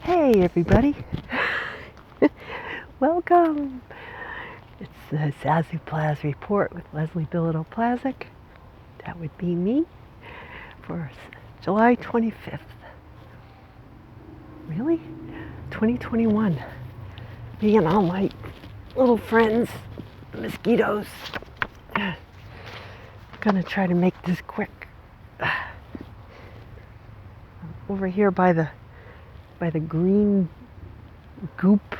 Hey everybody, welcome. It's the Zazoo Plazz report with Leslie Billito-Plazic. That would be me for July 25th. Really? 2021. Me and all my little friends, the mosquitoes. I'm gonna try to make this quick. I'm over here by the green goop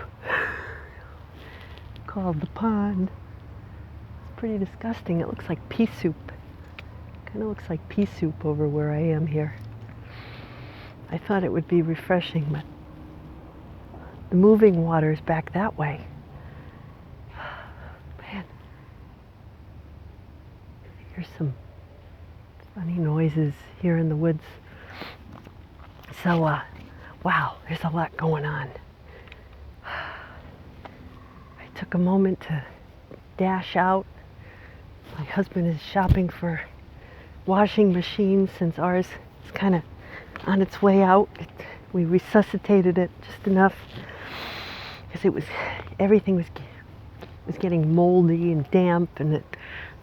called the pond. It's pretty disgusting. It looks like pea soup. Kind of looks like pea soup over where I am here. I thought it would be refreshing, but the moving water is back that way. Man, here's some funny noises here in the woods. So, wow, there's a lot going on. I took a moment to dash out. My husband is shopping for washing machines since ours is kind of on its way out. We resuscitated it just enough because everything was getting moldy and damp, and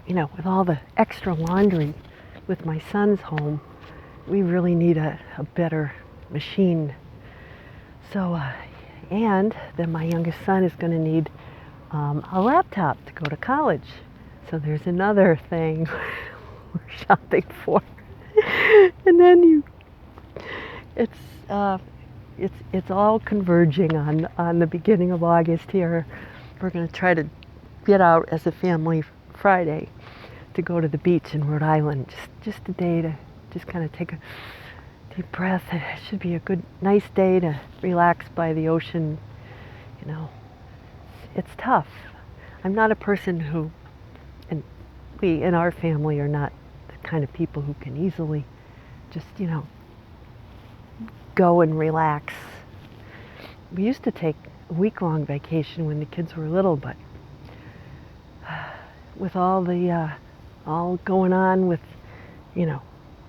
with all the extra laundry with my son's home, we really need a better machine. So, and then my youngest son is going to need a laptop to go to college. So there's another thing we're shopping for. And then it's all converging on the beginning of August here. We're going to try to get out as a family Friday to go to the beach in Rhode Island. Just a day to just kind of take a deep breath. It should be a nice day to relax by the ocean. It's tough. I'm not a person who, and we in our family are not the kind of people who can easily just, go and relax. We used to take a week-long vacation when the kids were little, but with all going on with,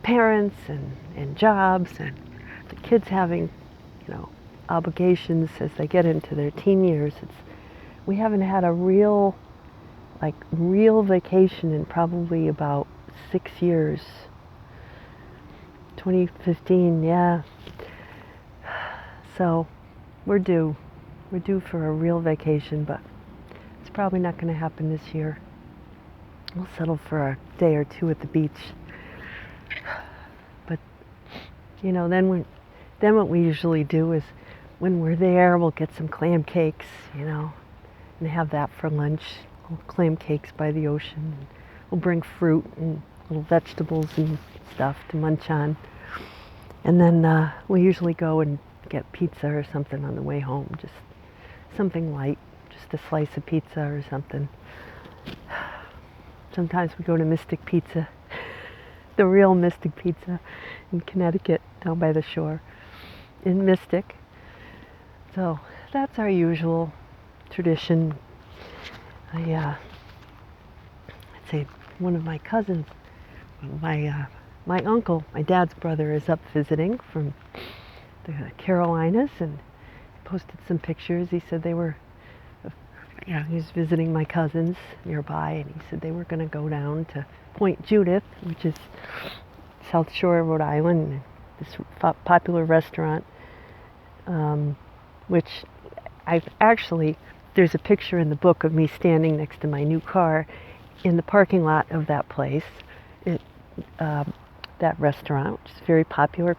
parents and jobs and the kids having, obligations as they get into their teen years, we haven't had a real vacation in probably about 6 years. 2015, yeah. So we're due for a real vacation, but it's probably not going to happen this year. We'll settle for a day or two at the beach. But then what we usually do is when we're there, we'll get some clam cakes, and have that for lunch. Clam cakes by the ocean. We'll bring fruit and little vegetables and stuff to munch on. And then we usually go and get pizza or something on the way home. Just something light, just a slice of pizza or something. Sometimes we go to Mystic Pizza, the real Mystic Pizza in Connecticut, down by the shore in Mystic. So that's our usual tradition. I'd say one of my cousins, my uncle, my dad's brother, is up visiting from the Carolinas, and posted some pictures. He said he was visiting my cousins nearby, and he said they were going to go down to Point Judith, which is South Shore of Rhode Island, this popular restaurant, which there's a picture in the book of me standing next to my new car in the parking lot of that place, that restaurant, which is very popular.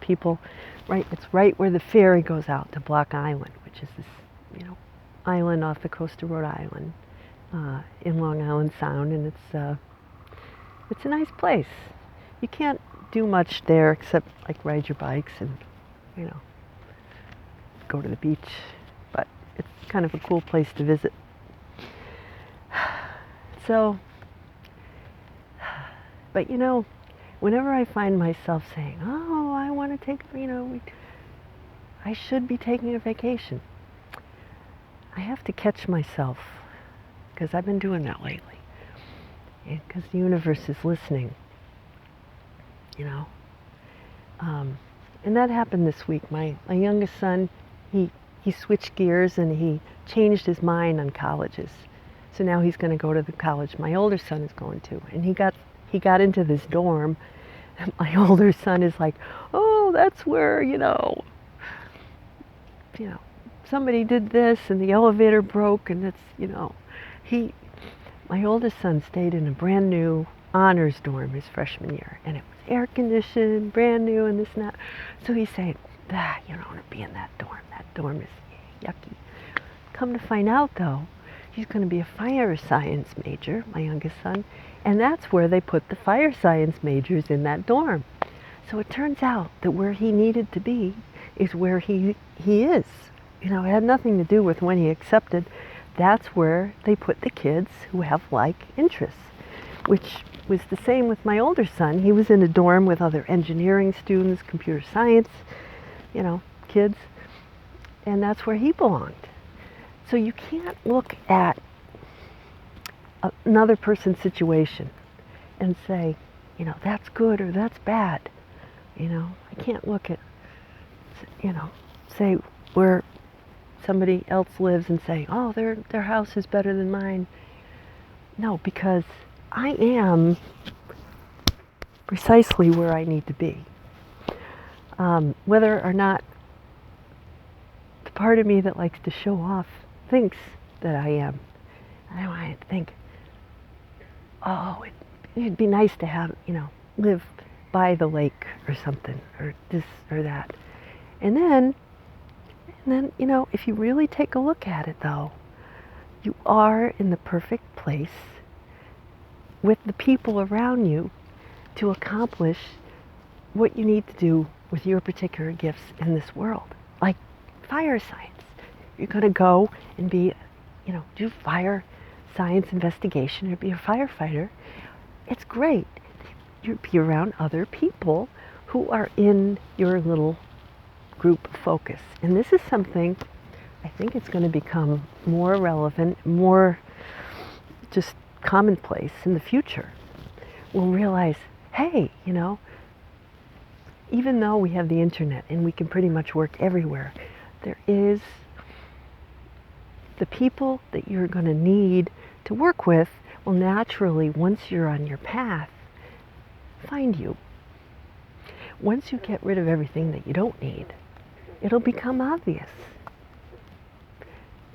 It's right where the ferry goes out to Block Island, which is this, island off the coast of Rhode Island, in Long Island Sound, and it's a nice place. You can't do much there except ride your bikes and, go to the beach, but it's kind of a cool place to visit. So, but whenever I find myself saying, oh, I want to take, I should be taking a vacation, I have to catch myself, because I've been doing that lately, because the universe is listening, and that happened this week. My youngest son, he switched gears and he changed his mind on colleges. So now he's going to go to the college my older son is going to. And he got into this dorm. And my older son is like, oh, that's where, somebody did this and the elevator broke and my oldest son stayed in a brand new honors dorm his freshman year, and it was air conditioned, brand new, and this and that. So he's saying, you don't want to be in that dorm. That dorm is yucky. Come to find out, though, he's going to be a fire science major, my youngest son, and that's where they put the fire science majors in that dorm. So it turns out that where he needed to be is where he is. It had nothing to do with when he accepted. That's where they put the kids who have like interests, which was the same with my older son. He was in a dorm with other engineering students, computer science, kids, and that's where he belonged. So you can't look at another person's situation and say, that's good or that's bad. I can't look at, say where somebody else lives and say, oh, their house is better than mine. No, because I am precisely where I need to be. Whether or not the part of me that likes to show off thinks that I am. I want to think, oh, it'd be nice to have, live by the lake or something, or this or that. And then, if you really take a look at it, though, you are in the perfect place with the people around you to accomplish what you need to do with your particular gifts in this world. Like fire science. You're going to go and be, do fire science investigation or be a firefighter. It's great. You'll be around other people who are in your little group focus. And this is something I think it's going to become more relevant, more just commonplace in the future. We'll realize, hey, even though we have the internet and we can pretty much work everywhere, there is the people that you're going to need to work with will naturally, once you're on your path, find you. Once you get rid of everything that you don't need, it'll become obvious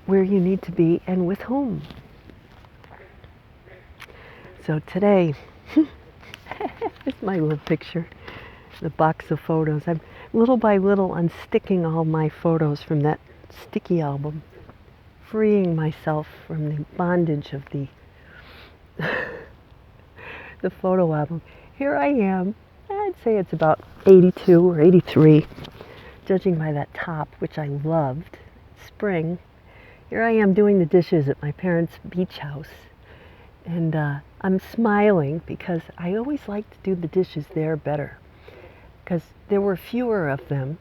where you need to be and with whom. So today, it's my little picture, the box of photos. I'm little by little unsticking all my photos from that sticky album, freeing myself from the bondage of the the photo album. Here I am. I'd say it's about 82 or 83, judging by that top, which I loved. Spring. Here I am doing the dishes at my parents' beach house. And I'm smiling because I always like to do the dishes there better, because there were fewer of them.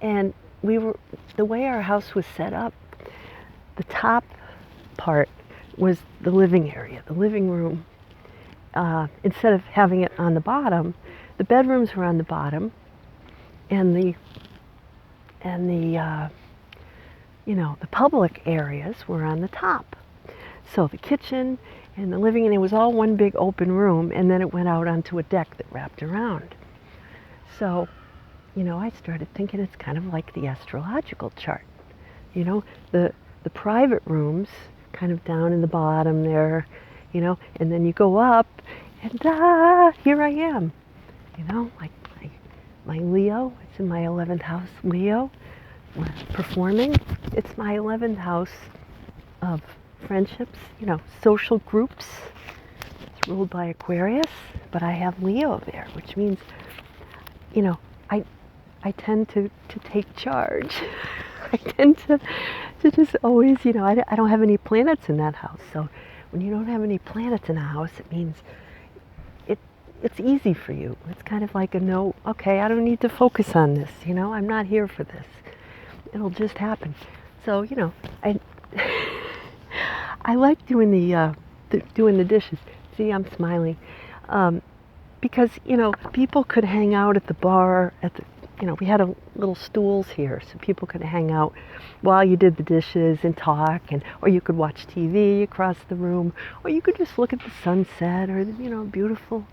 And the way our house was set up, the top part was the living area, the living room. Instead of having it on the bottom, the bedrooms were on the bottom, and the public areas were on the top. So the kitchen and the living, and it was all one big open room, and then it went out onto a deck that wrapped around. So, I started thinking it's kind of like the astrological chart. The private rooms kind of down in the bottom there, and then you go up, and here I am. Like my Leo, it's in my 11th house, Leo, performing. It's my 11th house of friendships, social groups. It's ruled by Aquarius, but I have Leo there, which means, I tend to take charge. I tend to just always, I don't have any planets in that house. So when you don't have any planets in a house, it means it's easy for you. It's kind of like okay, I don't need to focus on this, I'm not here for this. It'll just happen. So, I like doing the dishes. See, I'm smiling. Because, people could hang out at the bar, we had little stools here so people could hang out while you did the dishes and talk, or you could watch TV across the room, or you could just look at the sunset or beautiful.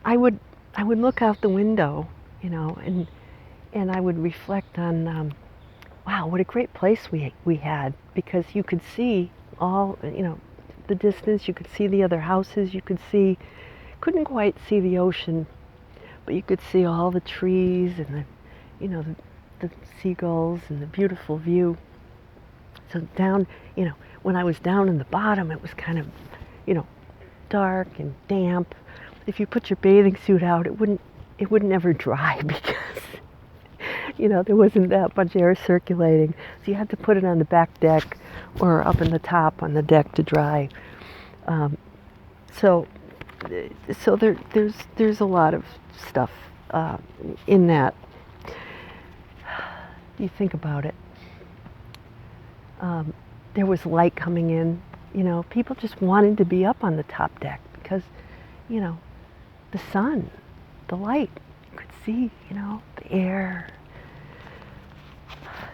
I would look out the window, and I would reflect on, wow, what a great place we had, because you could see all, the distance. You could see the other houses. Couldn't quite see the ocean, but you could see all the trees and the seagulls and the beautiful view. So down, when I was down in the bottom, it was kind of, dark and damp. If you put your bathing suit out, it wouldn't ever dry because, there wasn't that much air circulating. So you had to put it on the back deck or up in the top on the deck to dry. So there's a lot of stuff in that. You think about it. There was light coming in. People just wanted to be up on the top deck because, the sun, the light, you could see, the air.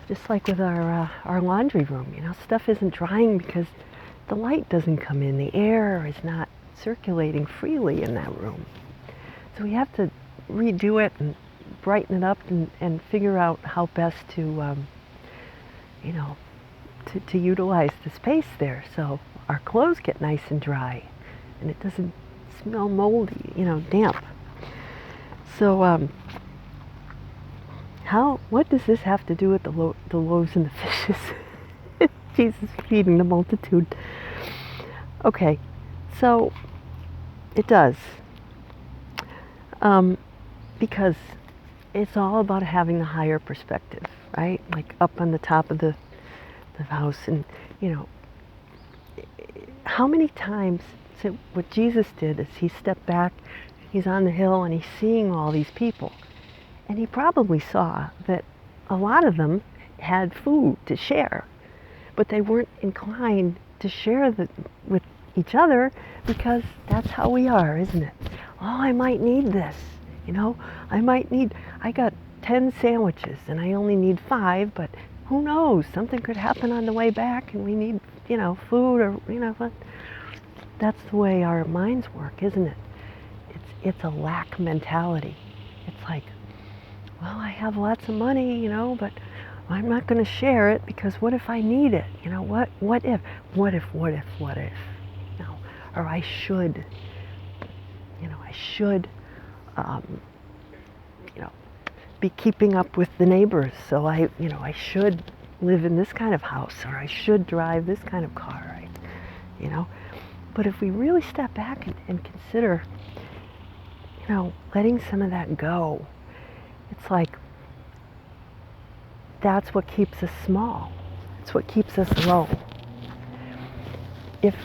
Just like with our laundry room, stuff isn't drying because the light doesn't come in. The air is not circulating freely in that room. So we have to redo it and brighten it up and figure out how best to, to utilize the space there so our clothes get nice and dry and it doesn't smell moldy, damp. So what does this have to do with the loaves and the fishes? Jesus feeding the multitude. Okay, so it does. Because it's all about having the higher perspective, right? Like up on the top of the house, and how many times, so what Jesus did is he stepped back, he's on the hill and he's seeing all these people, and he probably saw that a lot of them had food to share, but they weren't inclined to share with each other, because that's how we are, isn't it? Oh, I might need this, I got 10 sandwiches and I only need 5, but who knows, something could happen on the way back and we need, food, or, but that's the way our minds work, isn't it? It's a lack mentality. It's like, well, I have lots of money, but I'm not going to share it because what if I need it? What if? Or I should, be keeping up with the neighbors. So I should live in this kind of house, or I should drive this kind of car, But if we really step back and consider, letting some of that go, it's like that's what keeps us small. It's what keeps us low. If,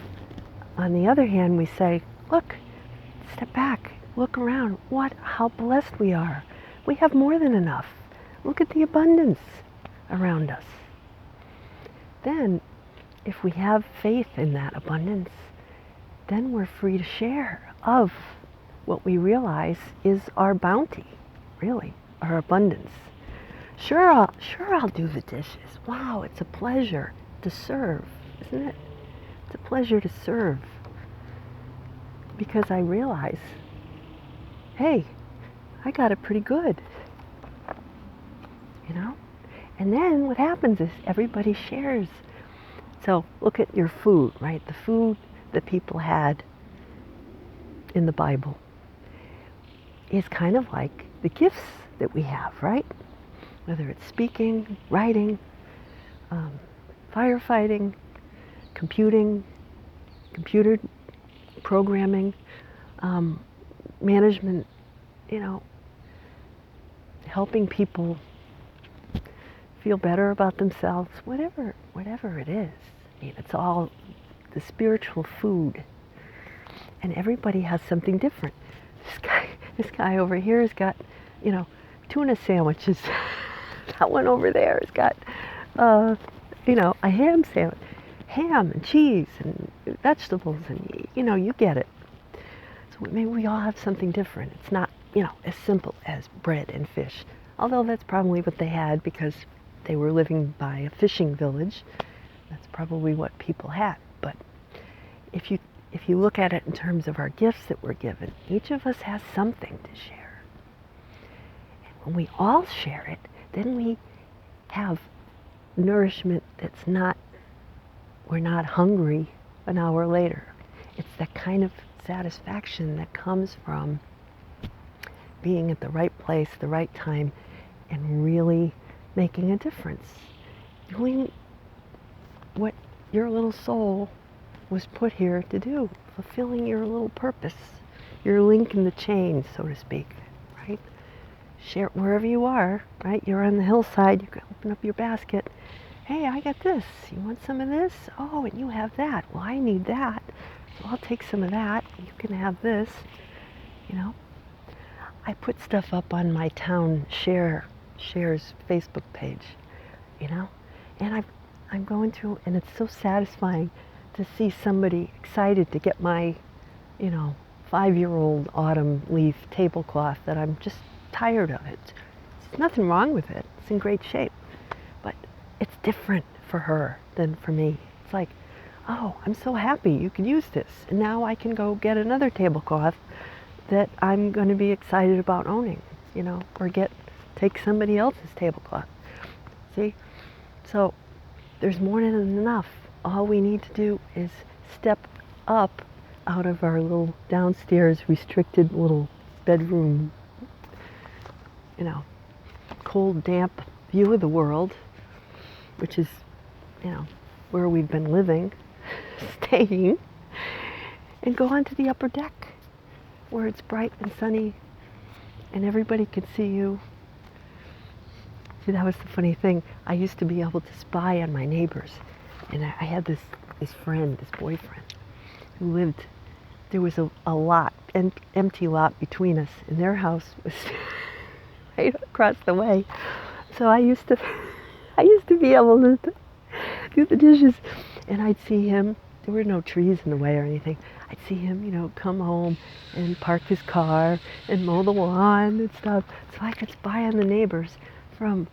on the other hand, we say, look, step back, look around, how blessed we are. We have more than enough. Look at the abundance around us. Then, if we have faith in that abundance, then we're free to share of what we realize is our bounty, really, our abundance. Sure I'll do the dishes. Wow, it's a pleasure to serve, isn't it? It's a pleasure to serve, because I realize, hey, I got it pretty good, And then what happens is everybody shares. So look at your food, right? The food that people had in the Bible is kind of like the gifts that we have, right? Whether it's speaking, writing, firefighting, computer programming, management, helping people feel better about themselves, whatever it is. It's all the spiritual food. And everybody has something different. This guy over here has got, tuna sandwiches. That one over there has got, a ham sandwich. Ham and cheese and vegetables, and you get it. So maybe we all have something different. It's not, as simple as bread and fish. Although that's probably what they had because they were living by a fishing village. That's probably what people had. But if you look at it in terms of our gifts that we're given, each of us has something to share. And when we all share it, then we have nourishment that's not, we're not hungry an hour later. It's that kind of satisfaction that comes from being at the right place, the right time, and really making a difference. Doing what your little soul was put here to do, fulfilling your little purpose, your link in the chain, so to speak, right? Share it wherever you are, right? You're on the hillside, you can open up your basket. Hey, I got this. You want some of this? Oh, and you have that. Well, I need that. So I'll take some of that. You can have this, you know. I put stuff up on my town shares Facebook page, you know, and I'm going through, and it's so satisfying to see somebody excited to get my, 5-year-old autumn leaf tablecloth that I'm just tired of it. There's nothing wrong with it. It's in great shape, but it's different for her than for me. It's like, oh, I'm so happy you could use this, and now I can go get another tablecloth that I'm going to be excited about owning, or take somebody else's tablecloth. See? So there's more than enough. All we need to do is step up out of our little downstairs restricted little bedroom, cold, damp view of the world, which is, where we've been living, staying, and go onto the upper deck where it's bright and sunny and everybody can see you. See, that was the funny thing. I used to be able to spy on my neighbors, and I had this friend, this boyfriend, who lived, there was a lot, an empty lot between us, and their house was right across the way. So I used to be able to do the dishes, and I'd see him. There were no trees in the way or anything. I'd see him, come home and park his car and mow the lawn and stuff, so I could spy on the neighbors from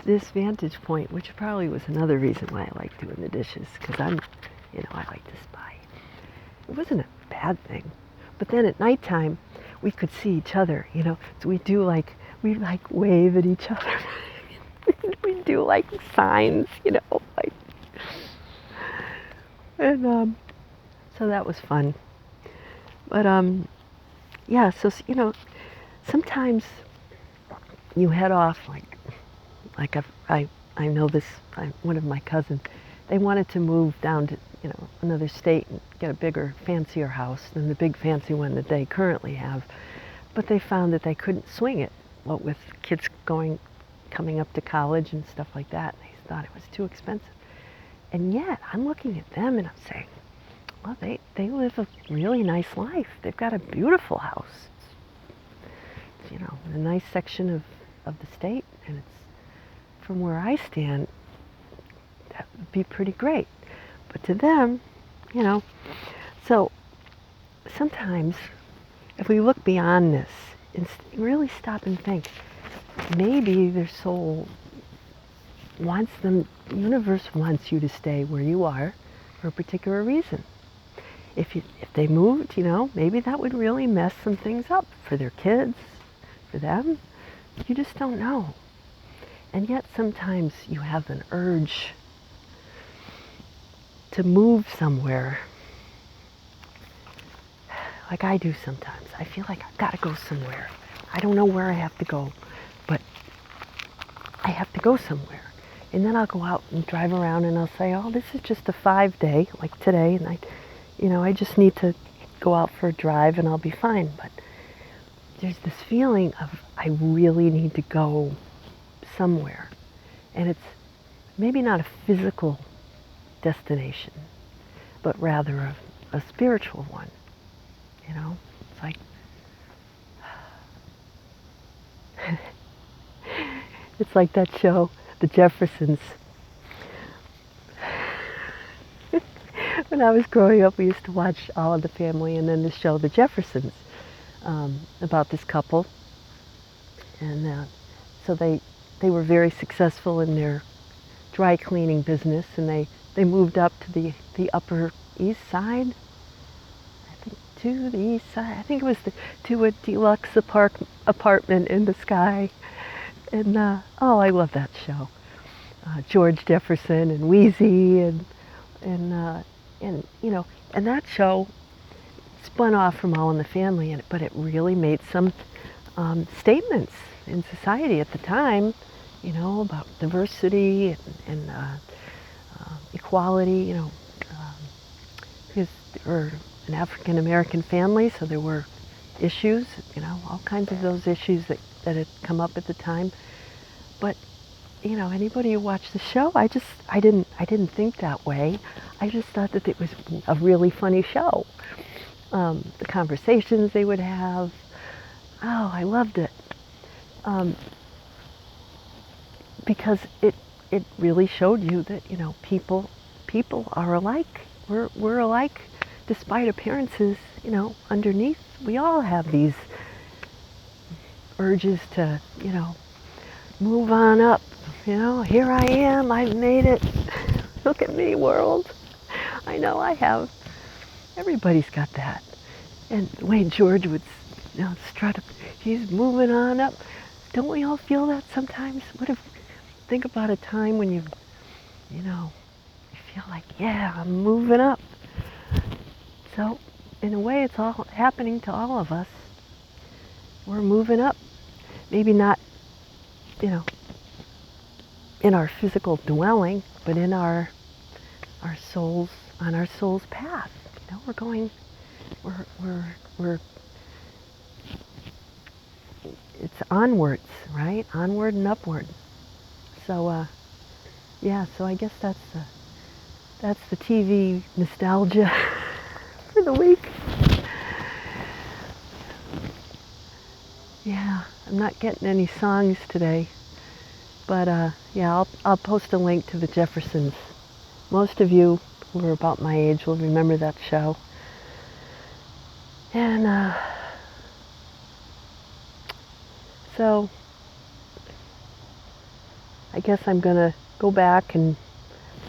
this vantage point, which probably was another reason why I like doing the dishes, because I like to spy. It wasn't a bad thing. But then at nighttime, we could see each other, so we'd wave at each other. We'd do signs, and so that was fun. But yeah, so sometimes you head off I know this. One of my cousins, they wanted to move down to another state and get a bigger, fancier house than the big fancy one that they currently have, but they found that they couldn't swing it. What with kids coming up to college and stuff like that, they thought it was too expensive. And yet, I'm looking at them and I'm saying, well, they live a really nice life. They've got a beautiful house. It's, in a nice section of the state, and it's, from where I stand, that would be pretty great. But to them, so sometimes if we look beyond this and really stop and think, maybe their soul wants them, the universe wants you to stay where you are for a particular reason. If they moved, maybe that would really mess some things up for their kids, for them. You just don't know. And yet sometimes you have an urge to move somewhere, like I do sometimes. I feel like I've got to go somewhere. I don't know where I have to go, but I have to go somewhere. And then I'll go out and drive around and I'll say, oh, this is just a 5-day, like today, and I just need to go out for a drive and I'll be fine. But there's this feeling of I really need to go somewhere. And it's maybe not a physical destination, but rather a spiritual one. It's like, it's like that show, The Jeffersons. When I was growing up, we used to watch All of the Family and then the show The Jeffersons, about this couple. And so they were very successful in their dry cleaning business, and they moved up to the Upper East Side. I think to the East Side. I think it was to a deluxe apartment in the sky. And oh, I love that show. George Jefferson and Wheezy and you know, and that show spun off from All in the Family, but it really made some statements in society at the time, you know, about diversity and equality, you know, because they were an African American family, so there were issues, you know, all kinds of those issues that had come up at the time. But you know, anybody who watched the show, I didn't think that way. I just thought that it was a really funny show. The conversations they would have, oh, I loved it. Because it really showed you that, you know, people are alike. We're alike despite appearances, you know, underneath. We all have these urges to, you know, move on up. You know, here I am, I've made it. Look at me, world. I know I have. Everybody's got that. And the way George would, you know, strut up, he's moving on up. Don't we all feel that sometimes? Think about a time when you know, you feel like, yeah, I'm moving up. So, in a way, it's all happening to all of us. We're moving up. Maybe not, you know, in our physical dwelling, but in our souls, on our soul's path. You know, we're going, it's onwards, right? Onward and upward. So, yeah, so I guess that's the TV nostalgia for the week. Yeah, I'm not getting any songs today. But yeah, I'll post a link to the Jeffersons. Most of you who are about my age will remember that show. And so I guess I'm gonna go back and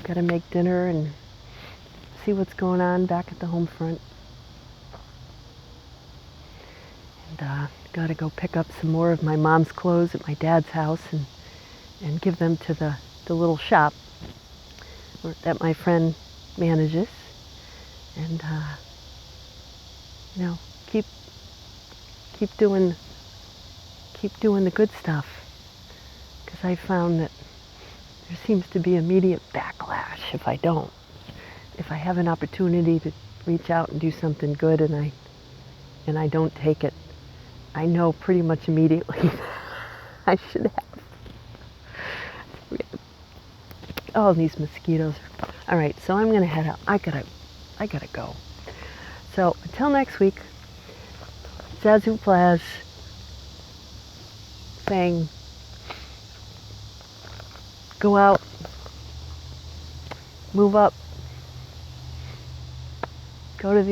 gotta make dinner and see what's going on back at the home front. And gotta go pick up some more of my mom's clothes at my dad's house and give them to the little shop that my friend manages, and you know, keep doing the good stuff, because I found that there seems to be immediate backlash if I don't. If I have an opportunity to reach out and do something good and I don't take it, I know pretty much immediately I should have. Oh, these mosquitoes. All right, so I'm gonna head out. I gotta go. So until next week, Zazoo Plazz saying, go out, move up, go to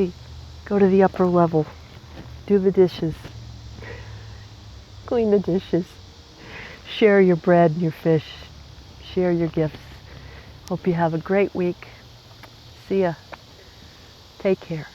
the upper level, do the dishes, clean the dishes, share your bread and your fish, share your gifts. Hope you have a great week. See ya. Take care.